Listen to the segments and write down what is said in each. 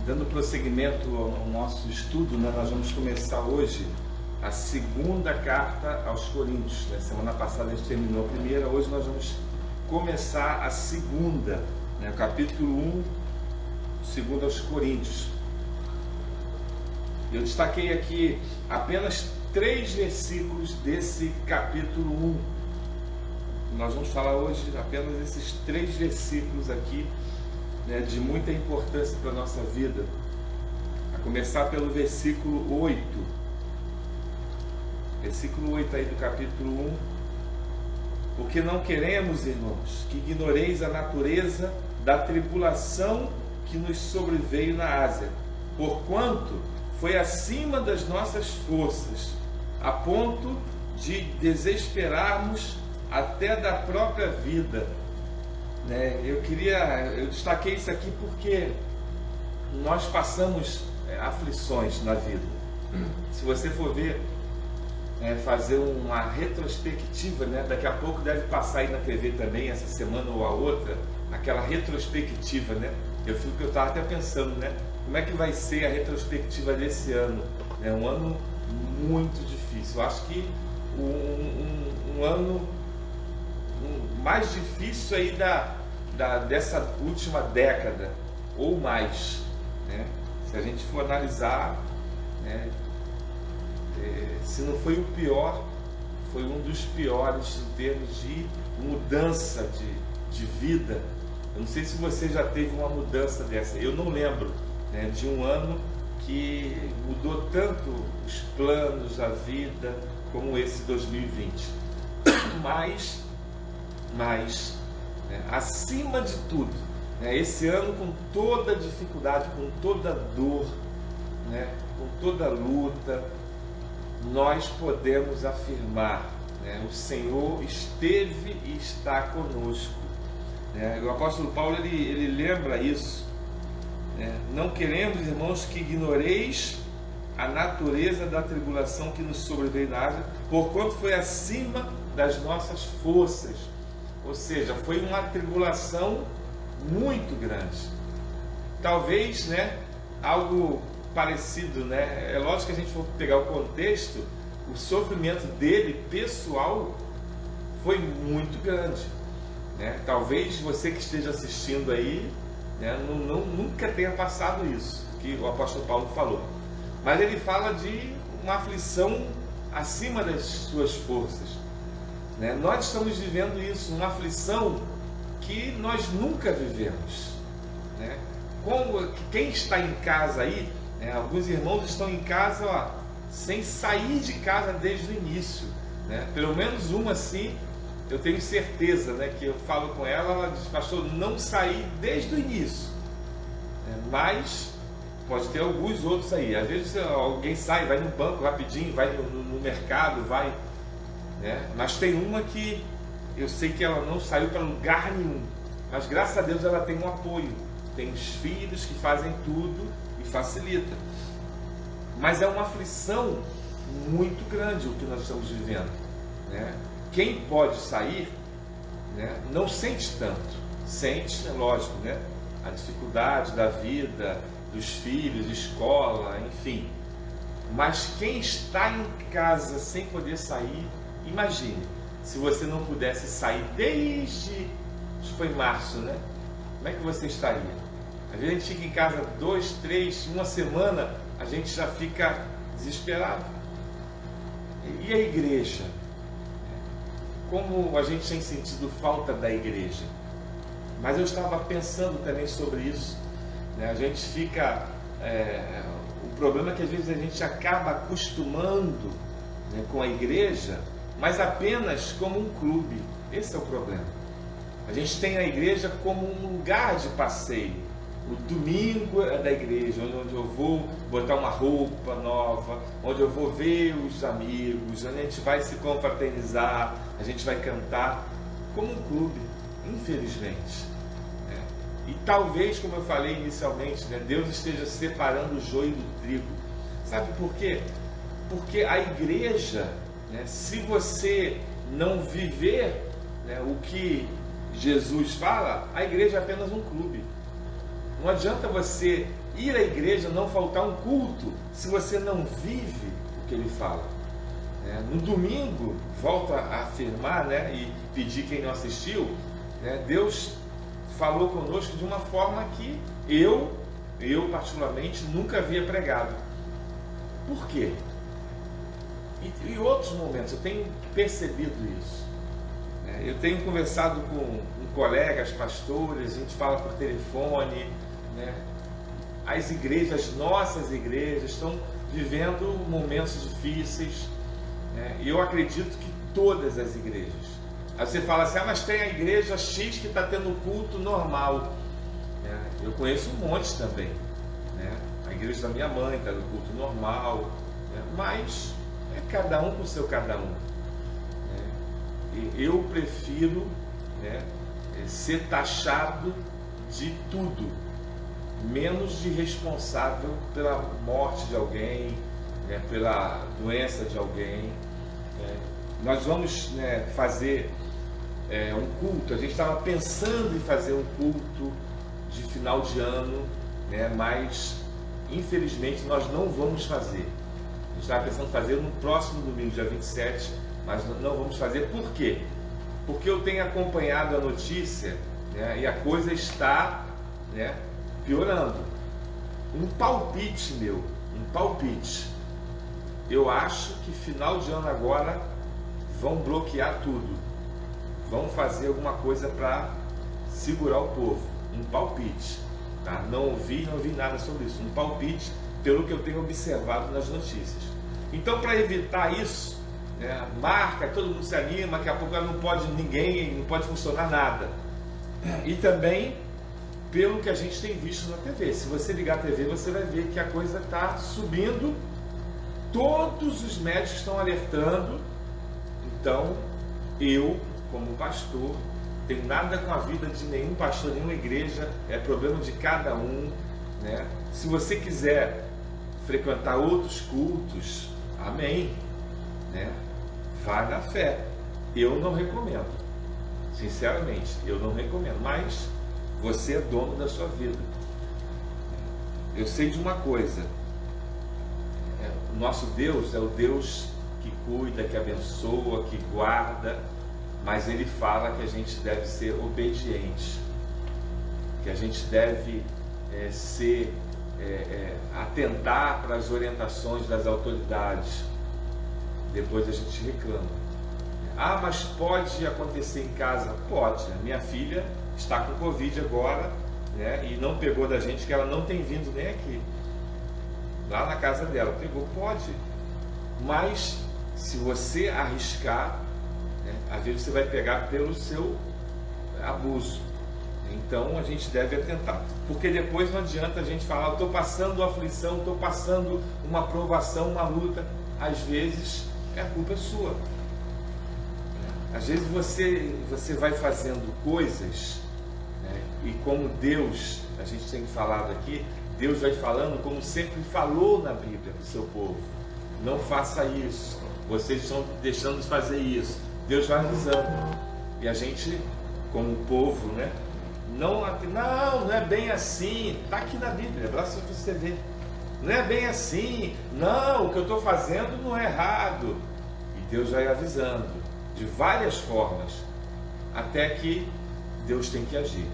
Dando prosseguimento ao nosso estudo, né, nós vamos começar hoje a segunda carta aos Coríntios. Né? Semana passada a gente terminou a primeira, hoje nós vamos começar a segunda, né, capítulo 1, segundo aos Coríntios. Eu destaquei aqui apenas 3 versículos desse capítulo 1. Nós vamos falar hoje apenas esses 3 versículos aqui, né, de muita importância para a nossa vida. A começar pelo versículo 8. Versículo 8 aí do capítulo 1. Porque não queremos, irmãos, que ignoreis a natureza da tribulação que nos sobreveio na Ásia, porquanto foi acima das nossas forças, a ponto de desesperarmos até da própria vida. Eu destaquei isso aqui porque nós passamos aflições na vida. Se você for ver, fazer uma retrospectiva, né? Daqui a pouco deve passar aí na TV também, essa semana ou a outra, aquela retrospectiva, né? Eu estava até pensando, né? Como é que vai ser a retrospectiva desse ano? É um ano muito difícil. Eu acho que um ano mais difícil aí dessa última década ou mais, né? Se a gente for analisar, né? Se não foi o pior, foi um dos piores em termos de mudança de vida. Eu não sei se você já teve uma mudança dessa. Eu não lembro, né, de um ano que mudou tanto os planos, a vida, como esse 2020. Mas né, acima de tudo, né, esse ano, com toda dificuldade, com toda dor, né, com toda luta, nós podemos afirmar, né, o Senhor esteve e está conosco. O apóstolo Paulo ele lembra isso. Não queremos, irmãos, que ignoreis a natureza da tribulação que nos sobreveio na Ásia, porquanto foi acima das nossas forças. Ou seja, foi uma tribulação muito grande. Talvez, né, algo parecido, né? É lógico que a gente for pegar o contexto, o sofrimento dele, pessoal, foi muito grande, né? Talvez você que esteja assistindo aí, né, nunca tenha passado isso que o apóstolo Paulo falou. Mas ele fala de uma aflição acima das suas forças, né? Nós estamos vivendo isso, uma aflição que nós nunca vivemos, né? Como quem está em casa aí, alguns irmãos estão em casa, ó, sem sair de casa desde o início, né? Pelo menos uma assim, eu tenho certeza, né, que eu falo com ela, ela diz: pastor, não saí desde o início, mas pode ter alguns outros aí. Às vezes alguém sai, vai no banco rapidinho, vai no mercado, vai, né? Mas tem uma que eu sei que ela não saiu para lugar nenhum, mas graças a Deus ela tem um apoio, tem os filhos que fazem tudo e facilita. Mas é uma aflição muito grande o que nós estamos vivendo, né? Quem pode sair, né, não sente tanto. Sente, é lógico, né, a dificuldade da vida, dos filhos, escola, enfim. Mas quem está em casa sem poder sair, imagine, se você não pudesse sair desde, acho que foi março, né? Como é que você estaria? Às vezes a gente fica em casa 2, 3, uma semana, a gente já fica desesperado. E a igreja? Como a gente tem sentido falta da igreja. Mas eu estava pensando também sobre isso, né? A gente fica... o problema é que às vezes a gente acaba acostumando, né, com a igreja, mas apenas como um clube. Esse é o problema. A gente tem a igreja como um lugar de passeio. O domingo é da igreja, onde eu vou botar uma roupa nova, onde eu vou ver os amigos, onde a gente vai se confraternizar, a gente vai cantar, como um clube, infelizmente. E talvez, como eu falei inicialmente, né, Deus esteja separando o joio do trigo. Sabe por quê? Porque a igreja, né, se você não viver, né, o que Jesus fala, a igreja é apenas um clube. Não adianta você ir à igreja, não faltar um culto, se você não vive o que ele fala. No domingo, volto a afirmar, né, e pedir quem não assistiu, né, Deus falou conosco de uma forma que eu particularmente nunca havia pregado. Por quê? E em outros momentos eu tenho percebido isso. Eu tenho conversado com colegas, pastores, a gente fala por telefone, né? As igrejas, nossas igrejas, estão vivendo momentos difíceis, né? E eu acredito que todas as igrejas. Aí você fala assim, mas tem a igreja X que está tendo culto normal. Eu conheço um monte também, né? A igreja da minha mãe está no culto normal, né? Mas é cada um com o seu cada um. Eu prefiro, né, ser taxado de tudo, menos de responsável pela morte de alguém, né, pela doença de alguém. Nós vamos, né, fazer um culto, a gente estava pensando em fazer um culto de final de ano, né, mas infelizmente nós não vamos fazer. A gente estava pensando em fazer no próximo domingo, dia 27, mas não vamos fazer. Por quê? Porque eu tenho acompanhado a notícia, né, e a coisa está, né, piorando. Um palpite meu, um palpite. Eu acho que final de ano agora vão bloquear tudo. Vão fazer alguma coisa para segurar o povo. Um palpite. Tá? Não ouvi nada sobre isso. Um palpite pelo que eu tenho observado nas notícias. Então, para evitar isso, marca, todo mundo se anima, daqui a pouco não pode funcionar nada. E também pelo que a gente tem visto na TV. Se você ligar a TV, você vai ver que a coisa está subindo, todos os médicos estão alertando. Então, eu, como pastor, tenho nada com a vida de nenhum pastor, nenhuma igreja, é problema de cada um, né? Se você quiser frequentar outros cultos, amém, né? Vai na fé. Eu não recomendo, sinceramente, eu não recomendo, mas você é dono da sua vida. Eu sei de uma coisa, o nosso Deus é o Deus que cuida, que abençoa, que guarda, mas Ele fala que a gente deve ser obediente, que a gente deve atentar para as orientações das autoridades. Depois a gente reclama. Mas pode acontecer em casa? Pode. A minha filha está com Covid agora, né, e não pegou da gente, que ela não tem vindo nem aqui. Lá na casa dela, pegou? Pode. Mas se você arriscar, né, às vezes você vai pegar pelo seu abuso. Então a gente deve atentar, porque depois não adianta a gente falar, estou passando aflição, estou passando uma provação, uma luta. Às vezes a culpa é sua. Às vezes você vai fazendo coisas, né, e como Deus, a gente tem falado aqui, Deus vai falando como sempre falou na Bíblia para o seu povo. Não faça isso, vocês estão deixando de fazer isso. Deus vai avisando. E a gente, como povo, né, não é bem assim. Está aqui na Bíblia, lá se você ver. Não é bem assim. Não, o que eu estou fazendo não é errado. E Deus vai avisando de várias formas, até que Deus tem que agir.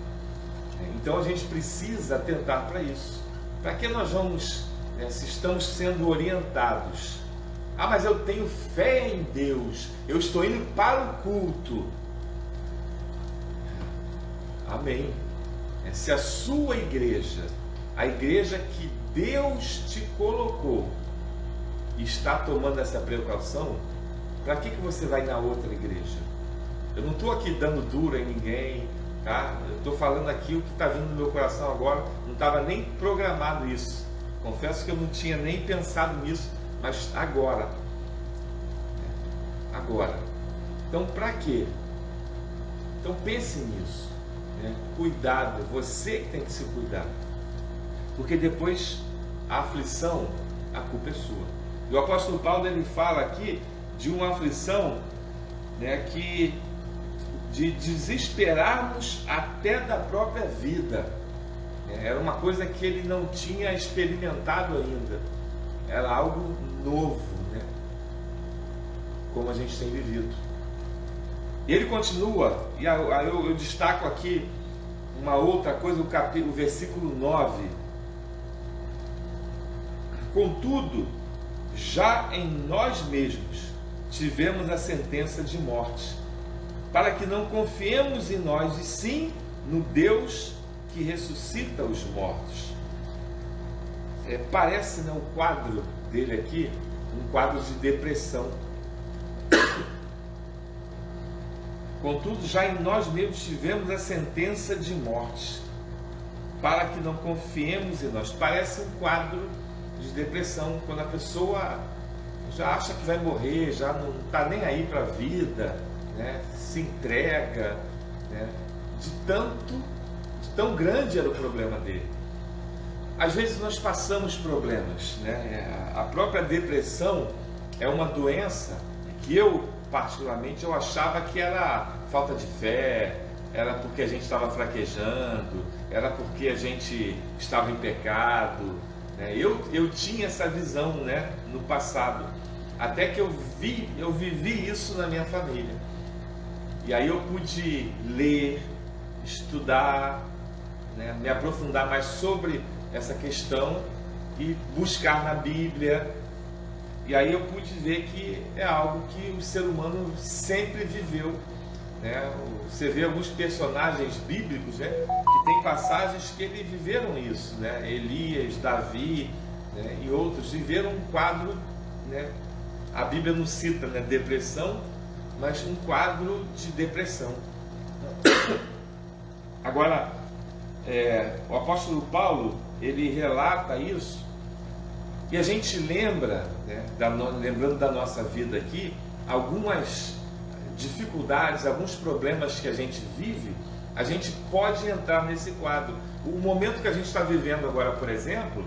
Então a gente precisa atentar para isso. Para que nós vamos, se estamos sendo orientados? Mas eu tenho fé em Deus, eu estou indo para o culto. Amém. Se a sua igreja, a igreja que Deus te colocou, está tomando essa precaução, para que você vai na outra igreja? Eu não estou aqui dando duro em ninguém, tá? Eu estou falando aqui o que está vindo no meu coração agora. Não estava nem programado isso. Confesso que eu não tinha nem pensado nisso, mas agora. Então, para quê? Então pense nisso. Cuidado, você que tem que se cuidar. Porque depois a aflição, a culpa é sua. E o apóstolo Paulo, ele fala aqui de uma aflição, né, de desesperarmos até da própria vida. Era uma coisa que ele não tinha experimentado ainda. Era algo novo, né? Como a gente tem vivido. E ele continua, e aí eu destaco aqui uma outra coisa, o versículo 9. Contudo, já em nós mesmos tivemos a sentença de morte, para que não confiemos em nós, e sim no Deus que ressuscita os mortos. Parece, né, o quadro dele aqui, um quadro de depressão. Contudo, já em nós mesmos tivemos a sentença de morte, para que não confiemos em nós. Parece um quadro de depressão, quando a pessoa já acha que vai morrer, já não está nem aí para a vida, né? Se entrega, né? De tão grande era o problema dele. Às vezes nós passamos problemas, né? A própria depressão é uma doença que eu, particularmente, eu achava que era falta de fé, era porque a gente estava fraquejando, era porque a gente estava em pecado, né? Eu tinha essa visão, né, no passado, até que eu vivi isso na minha família. E aí eu pude ler, estudar, né, me aprofundar mais sobre essa questão e buscar na Bíblia. E aí eu pude ver que é algo que o ser humano sempre viveu, né? Você vê alguns personagens bíblicos, né, que tem passagens que eles viveram isso, né? Elias, Davi, né, e outros viveram um quadro, né? A Bíblia não cita, né, depressão, mas um quadro de depressão. Agora, o apóstolo Paulo, ele relata isso, e a gente lembra, né, lembrando da nossa vida aqui, algumas dificuldades, alguns problemas que a gente vive, a gente pode entrar nesse quadro. O momento que a gente está vivendo agora, por exemplo,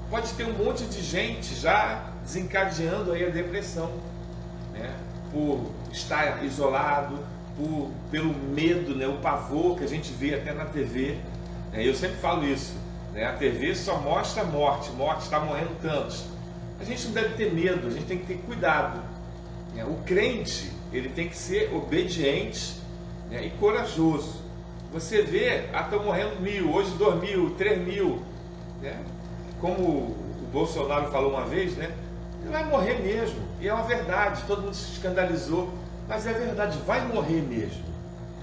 pode ter um monte de gente já desencadeando aí a depressão, né, por estar isolado, pelo medo, né, o pavor que a gente vê até na TV. Eu sempre falo isso, né, a TV só mostra morte, está morrendo tantos. A gente não deve ter medo, a gente tem que ter cuidado, né? O crente, ele tem que ser obediente, né, e corajoso. Você vê, estão morrendo 1.000, hoje 2.000, 3.000, né? Como o Bolsonaro falou uma vez, né? Ele vai morrer mesmo, e é uma verdade, todo mundo se escandalizou, mas é verdade, vai morrer mesmo,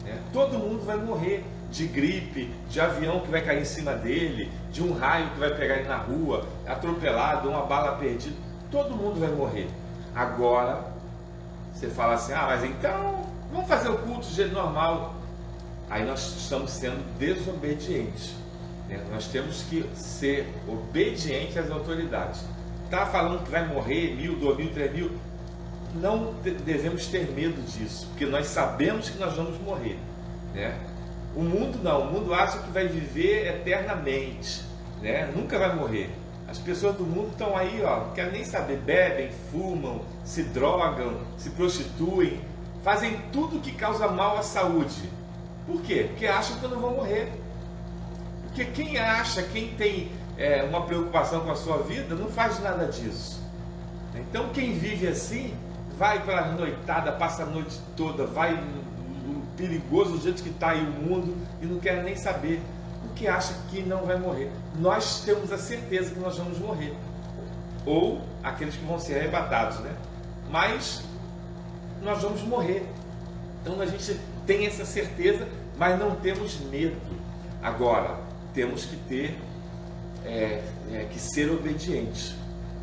né? Todo mundo vai morrer de gripe, de avião que vai cair em cima dele, de um raio que vai pegar ele na rua, atropelado, uma bala perdida, todo mundo vai morrer. Agora, você fala assim, mas então, vamos fazer o culto do jeito normal. Aí nós estamos sendo desobedientes, né? Nós temos que ser obedientes às autoridades. Está falando que vai morrer 1.000, 2.000, 3.000, não devemos ter medo disso, porque nós sabemos que nós vamos morrer, né? O mundo não, o mundo acha que vai viver eternamente, né? Nunca vai morrer. As pessoas do mundo estão aí, não querem nem saber, bebem, fumam, se drogam, se prostituem, fazem tudo que causa mal à saúde. Por quê? Porque acham que não vão morrer. Porque quem tem uma preocupação com a sua vida, não faz nada disso. Então quem vive assim, vai para a noitada, passa a noite toda, vai perigoso do jeito que está aí o mundo e não quer nem saber, porque acha que não vai morrer. Nós temos a certeza que nós vamos morrer, ou aqueles que vão ser arrebatados, né? Mas nós vamos morrer. Então a gente tem essa certeza, mas não temos medo. Agora, temos que ter que ser obedientes.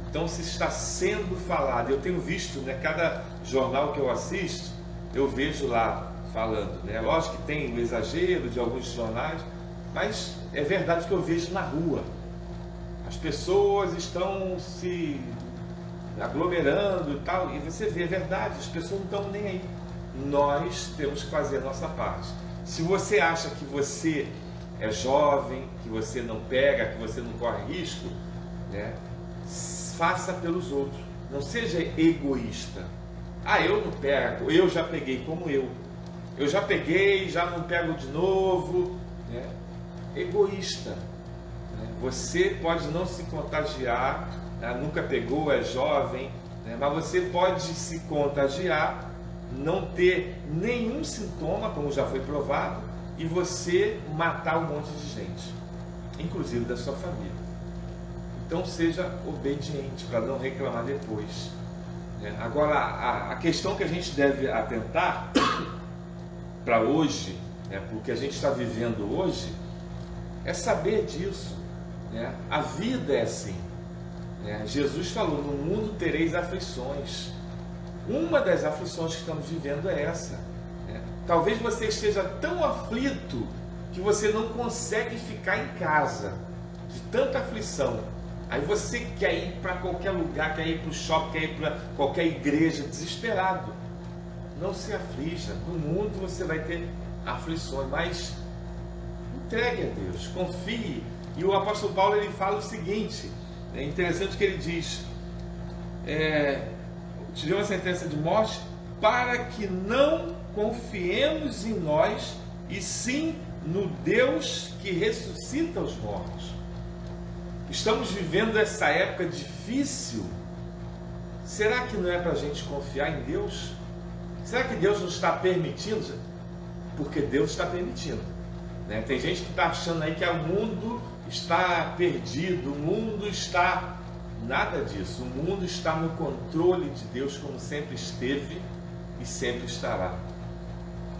Então, se está sendo falado, eu tenho visto, né, cada jornal que eu assisto, eu vejo lá falando, né? Lógico que tem o exagero de alguns jornais, mas é verdade que eu vejo na rua. As pessoas estão se aglomerando e tal, e você vê, é verdade, as pessoas não estão nem aí. Nós temos que fazer a nossa parte. Se você acha que você é jovem, que você não pega, que você não corre risco, né? Faça pelos outros. Não seja egoísta. Eu não pego, eu já peguei como eu. Eu já peguei, já não pego de novo, né? Egoísta. Você pode não se contagiar, nunca pegou, é jovem, mas você pode se contagiar, não ter nenhum sintoma, como já foi provado, e você matar um monte de gente, inclusive da sua família. Então seja obediente para não reclamar depois. Agora, a questão que a gente deve atentar para hoje, porque a gente está vivendo hoje, é saber disso. A vida é assim. Jesus falou: no mundo tereis aflições. Uma das aflições que estamos vivendo é essa. Talvez você esteja tão aflito que você não consegue ficar em casa, de tanta aflição. Aí você quer ir para qualquer lugar, quer ir para o shopping, quer ir para qualquer igreja, desesperado. Não se aflija. No mundo você vai ter aflições, mas entregue a Deus, confie. E o apóstolo Paulo, ele fala o seguinte, é interessante que ele diz: te deu uma sentença de morte para que não confiemos em nós, e sim no Deus que ressuscita os mortos. Estamos vivendo essa época difícil. Será que não é para a gente confiar em Deus? Será que Deus não está permitindo? Porque Deus está permitindo. Tem gente que está achando aí que o mundo está perdido, o mundo está... Nada disso. O mundo está no controle de Deus, como sempre esteve e sempre estará.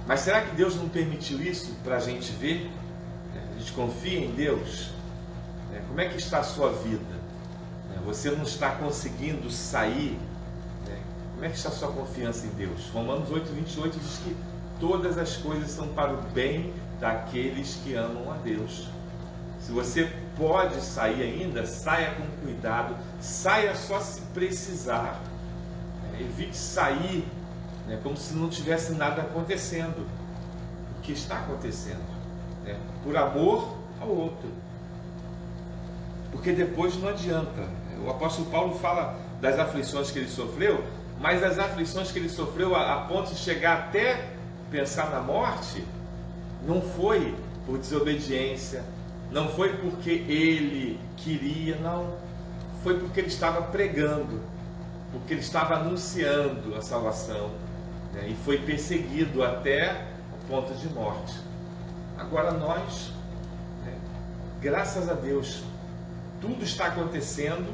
Mas será que Deus não permitiu isso para a gente ver? A gente confia em Deus? Como é que está a sua vida? Você não está conseguindo sair? Como é que está a sua confiança em Deus? Romanos 8:28 diz que todas as coisas são para o bem daqueles que amam a Deus. Se você pode sair ainda, saia com cuidado, saia só se precisar. Evite sair como se não tivesse nada acontecendo. O que está acontecendo? Por amor ao outro. Porque depois não adianta. O apóstolo Paulo fala das aflições que ele sofreu, mas as aflições que ele sofreu a ponto de chegar até pensar na morte, não foi por desobediência, não foi porque ele queria, não. Foi porque ele estava pregando, porque ele estava anunciando a salvação, e foi perseguido até o ponto de morte. Agora nós, graças a Deus, tudo está acontecendo,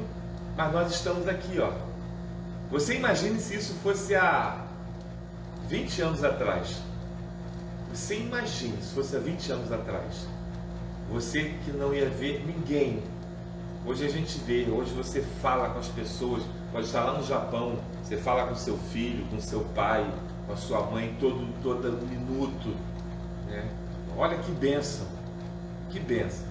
mas nós estamos aqui, Você imagine se isso fosse há 20 anos atrás. Você imagine se fosse há 20 anos atrás. Você que não ia ver ninguém. Hoje a gente vê, hoje você fala com as pessoas, pode estar lá no Japão, você fala com seu filho, com seu pai, com a sua mãe, todo minuto. Olha que bênção, que bênção.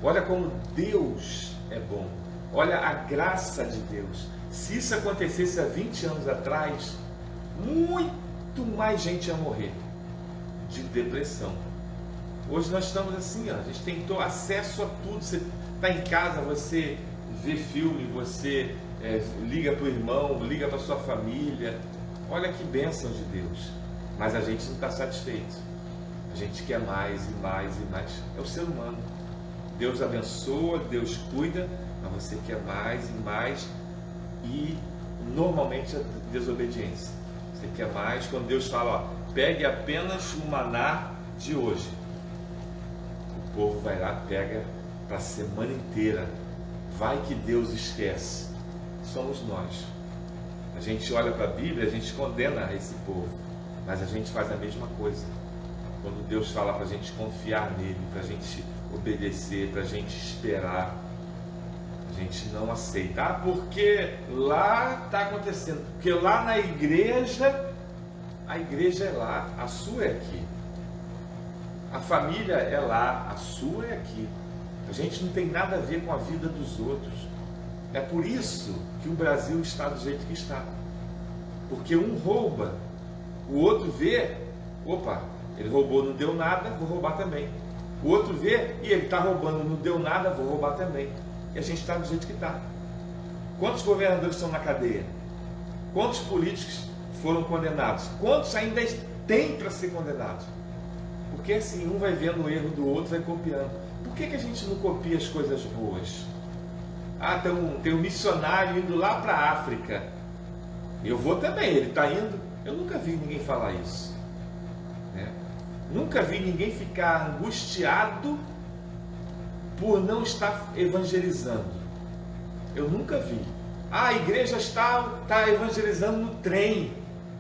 Olha como Deus é bom. Olha a graça de Deus. Se isso acontecesse há 20 anos atrás, muito mais gente ia morrer de depressão. Hoje nós estamos assim, a gente tem acesso a tudo. Você está em casa, você vê filme, você liga para o irmão, liga para a sua família. Olha que bênção de Deus. Mas a gente não está satisfeito. A gente quer mais e mais e mais. É o ser humano. Deus abençoa, Deus cuida, mas você quer mais e mais, e normalmente a desobediência. Você quer mais. Quando Deus fala, pegue apenas o maná de hoje, o povo vai lá, pega para a semana inteira. Vai que Deus esquece. Somos nós. A gente olha para a Bíblia, a gente condena esse povo, mas a gente faz a mesma coisa. Quando Deus fala para a gente confiar nele, para a gente obedecer, para a gente esperar, a gente não aceita. Porque lá está acontecendo, porque lá na igreja, a igreja é lá, a sua é aqui. A família é lá, a sua é aqui. A gente não tem nada a ver com a vida dos outros. É por isso que o Brasil está do jeito que está. Porque um rouba, o outro vê, opa, ele roubou, não deu nada, vou roubar também. O outro vê, e ele está roubando, não deu nada, vou roubar também. E a gente está do jeito que está. Quantos governadores estão na cadeia? Quantos políticos foram condenados? Quantos ainda têm para ser condenados? Porque assim, um vai vendo o erro do outro, vai copiando. Por que a gente não copia as coisas boas? Ah, tem um missionário indo lá para a África. Eu vou também, ele está indo. Eu nunca vi ninguém falar isso. Né? Nunca vi ninguém ficar angustiado por não estar evangelizando. Eu nunca vi. Ah, a igreja está evangelizando no trem.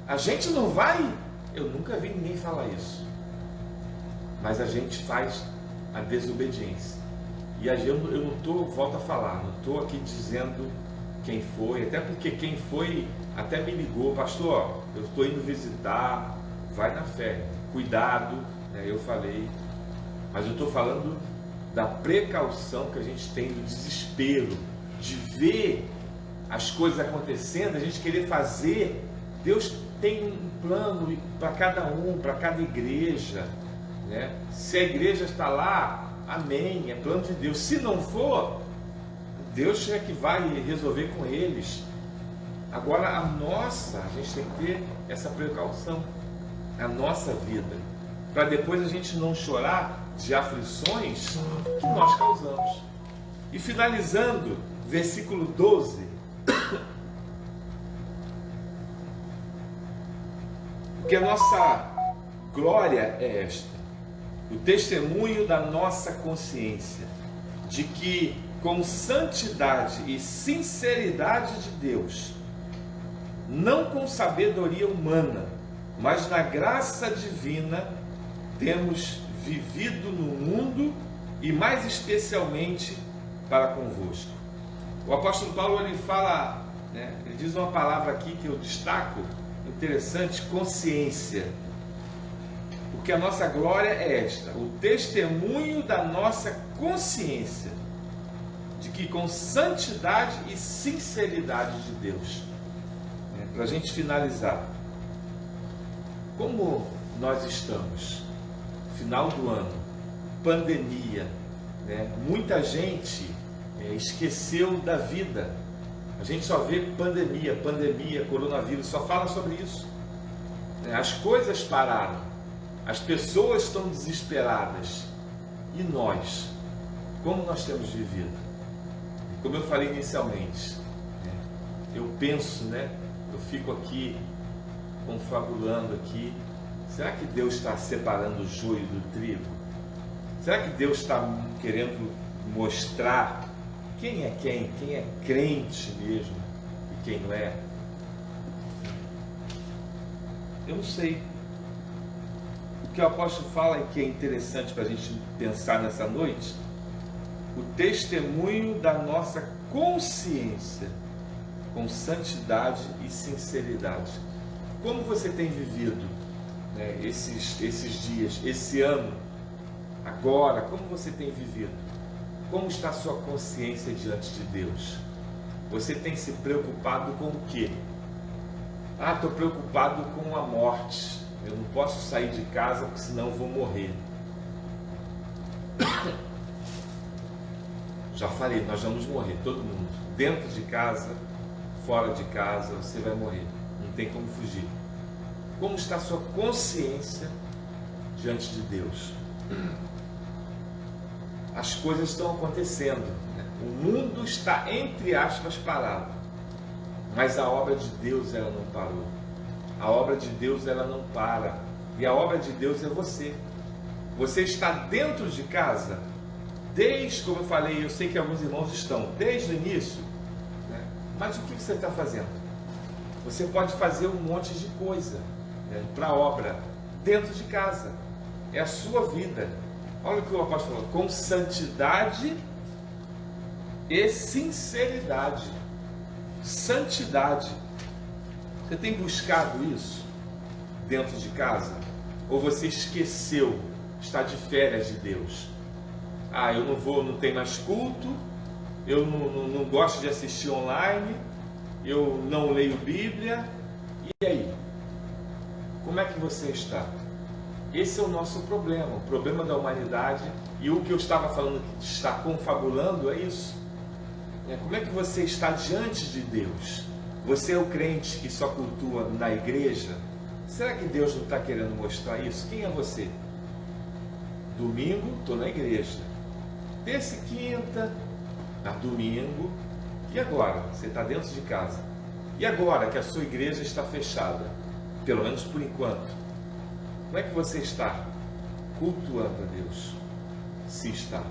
A gente não vai? Eu nunca vi ninguém falar isso. Mas a gente faz a desobediência. E eu não estou, volto a falar, não estou aqui dizendo quem foi, até porque quem foi até me ligou, pastor, eu estou indo visitar, vai na fé, cuidado, né? Eu falei, mas eu estou falando da precaução que a gente tem, do desespero, de ver as coisas acontecendo, a gente querer fazer. Deus tem um plano para cada um, para cada igreja, né? Se a igreja está lá, amém, é plano de Deus. Se não for, Deus é que vai resolver com eles. Agora a gente tem que ter essa precaução, a nossa vida, para depois a gente não chorar de aflições que nós causamos. E finalizando, versículo 12, porque a nossa glória é esta, o testemunho da nossa consciência, de que com santidade e sinceridade de Deus, não com sabedoria humana, mas na graça divina, temos vivido no mundo e mais especialmente para convosco. O apóstolo Paulo, ele fala, né, ele diz uma palavra aqui que eu destaco, interessante, consciência. Porque a nossa glória é esta, o testemunho da nossa consciência, de que com santidade e sinceridade de Deus. Para a gente finalizar, como nós estamos? Final do ano, pandemia, né? Muita gente esqueceu da vida. A gente só vê pandemia, coronavírus, só fala sobre isso. As coisas pararam, as pessoas estão desesperadas. E nós? Como nós temos vivido? Como eu falei inicialmente, eu penso, eu fico aqui confabulando aqui. Será que Deus está separando o joio do trigo? Será que Deus está querendo mostrar quem é crente mesmo e quem não é? Eu não sei. O que o apóstolo fala e que é interessante para a gente pensar nessa noite, o testemunho da nossa consciência com santidade e sinceridade. Como você tem vivido esses dias, esse ano, agora, como você tem vivido? Como está a sua consciência diante de Deus? Você tem se preocupado com o quê? Ah, estou preocupado com a morte. Eu não posso sair de casa porque senão eu vou morrer. Já falei, nós vamos morrer, todo mundo. Dentro de casa, fora de casa, você vai morrer. Não tem como fugir. Como está a sua consciência diante de Deus? As coisas estão acontecendo. O mundo está, entre aspas, parado. Mas a obra de Deus, ela não parou. A obra de Deus, ela não para. E a obra de Deus é você. Você está dentro de casa, desde, como eu falei, eu sei que alguns irmãos estão, desde o início. Mas o que você está fazendo? Você pode fazer um monte de coisa para a obra, dentro de casa. É a sua vida. Olha o que o apóstolo falou, com santidade e sinceridade. Santidade. Você tem buscado isso dentro de casa? Ou você esqueceu, está de férias de Deus? Ah, eu não vou, não tem mais culto, eu não gosto de assistir online, eu não leio Bíblia. E aí? Como é que você está? Esse é o nosso problema, o problema da humanidade. E o que eu estava falando que está confabulando é isso. Como é que você está diante de Deus? Você é o crente que só cultua na igreja? Será que Deus não está querendo mostrar isso? Quem é você? Domingo, estou na igreja. terça e quinta, a domingo. E agora? Você está dentro de casa. E agora que a sua igreja está fechada? Pelo menos por enquanto. Como é que você está cultuando a Deus? Se está.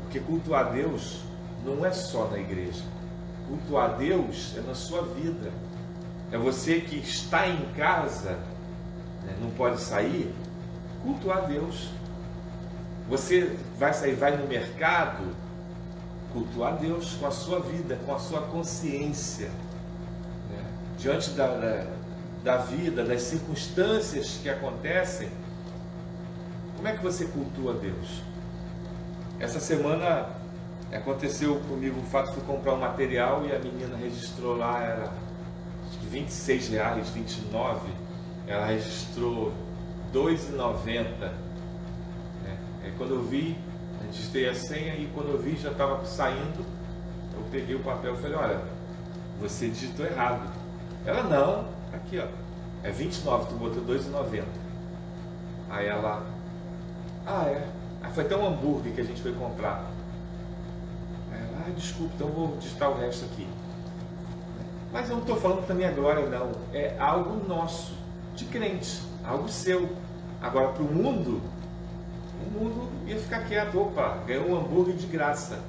Porque cultuar a Deus não é só na igreja. Cultuar a Deus é na sua vida. É você que está em casa, né, não pode sair, cultuar a Deus. Você vai sair, vai no mercado, cultuar a Deus com a sua vida, com a sua consciência, né? Diante da vida, das circunstâncias que acontecem, como é que você cultua a Deus? Essa semana aconteceu comigo um fato, fui comprar um material e a menina registrou lá, era acho que R$26, 29, ela registrou R$2,90. Quando eu vi, registrei a senha e quando eu vi já estava saindo, eu peguei o papel e falei, olha, você digitou errado. Ela, não, aqui ó, é 29, tu botou R$2,90. Aí ela, é. Aí foi até um hambúrguer que a gente foi comprar. Aí ela, desculpa, então eu vou digitar o resto aqui. Mas eu não estou falando para minha glória não, é algo nosso, de crente, algo seu. Agora para o mundo ia ficar quieto, opa, ganhou um hambúrguer de graça.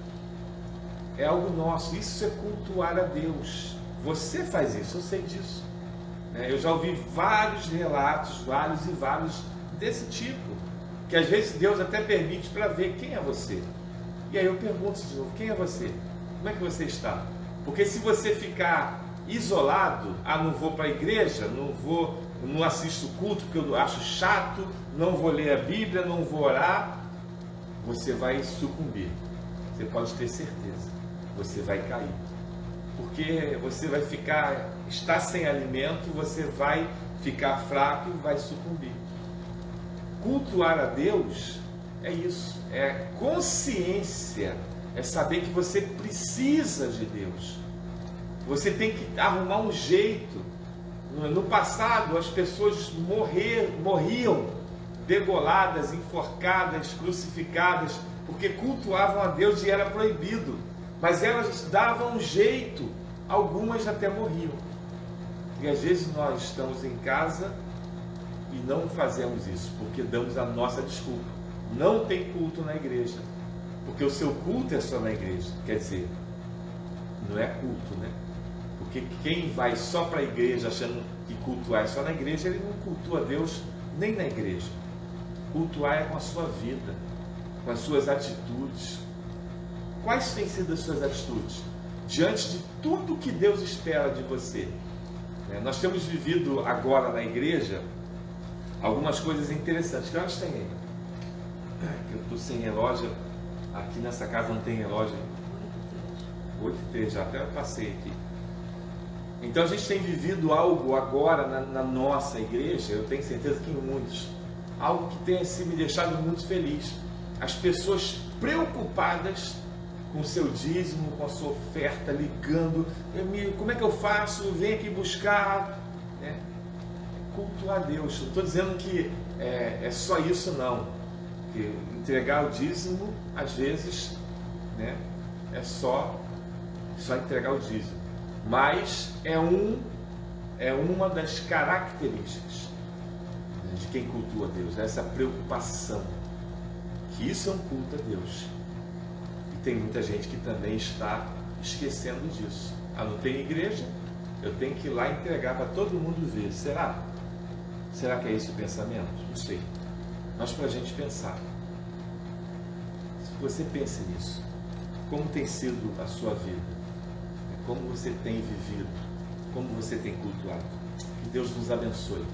É algo nosso, isso é cultuar a Deus. Você faz isso, eu sei disso. Eu já ouvi vários relatos, vários desse tipo, que às vezes Deus até permite para ver quem é você. E aí eu pergunto de novo, quem é você? Como é que você está? Porque se você ficar isolado, não vou para a igreja, não assisto culto porque eu acho chato, não vou ler a Bíblia, não vou orar, você vai sucumbir. Você pode ter certeza, você vai cair. Porque você vai estar sem alimento, você vai ficar fraco e vai sucumbir. Cultuar a Deus é isso, é consciência, é saber que você precisa de Deus. Você tem que arrumar um jeito. No passado, as pessoas morriam degoladas, enforcadas, crucificadas, porque cultuavam a Deus e era proibido. Mas elas davam um jeito, algumas até morriam. E às vezes nós estamos em casa e não fazemos isso, porque damos a nossa desculpa. Não tem culto na igreja, porque o seu culto é só na igreja. Quer dizer, não é culto, né? Porque quem vai só para a igreja achando que cultuar é só na igreja, ele não cultua Deus nem na igreja. Cultuar é com a sua vida, com as suas atitudes. Quais têm sido as suas atitudes? Diante de tudo que Deus espera de você. Nós temos vivido agora na igreja algumas coisas interessantes. Que horas tem aí? Eu estou sem relógio. Aqui nessa casa não tem relógio. 8h03, já até passei aqui. Então a gente tem vivido algo agora na nossa igreja, eu tenho certeza que em muitos, algo que tenha me deixado muito feliz. As pessoas preocupadas com o seu dízimo, com a sua oferta, ligando, como é que eu faço? Vem aqui buscar. Cultuar a Deus. Não estou dizendo que é só isso não. Que entregar o dízimo, às vezes, é só entregar o dízimo. Mas é uma das características de quem cultua a Deus, essa preocupação, que isso é um culto a Deus. E tem muita gente que também está esquecendo disso. Não tem igreja, eu tenho que ir lá entregar para todo mundo ver. Será? Será que é esse o pensamento? Não sei. Mas para a gente pensar. Se você pensa nisso, como tem sido a sua vida? Como você tem vivido, como você tem cultuado. Que Deus nos abençoe.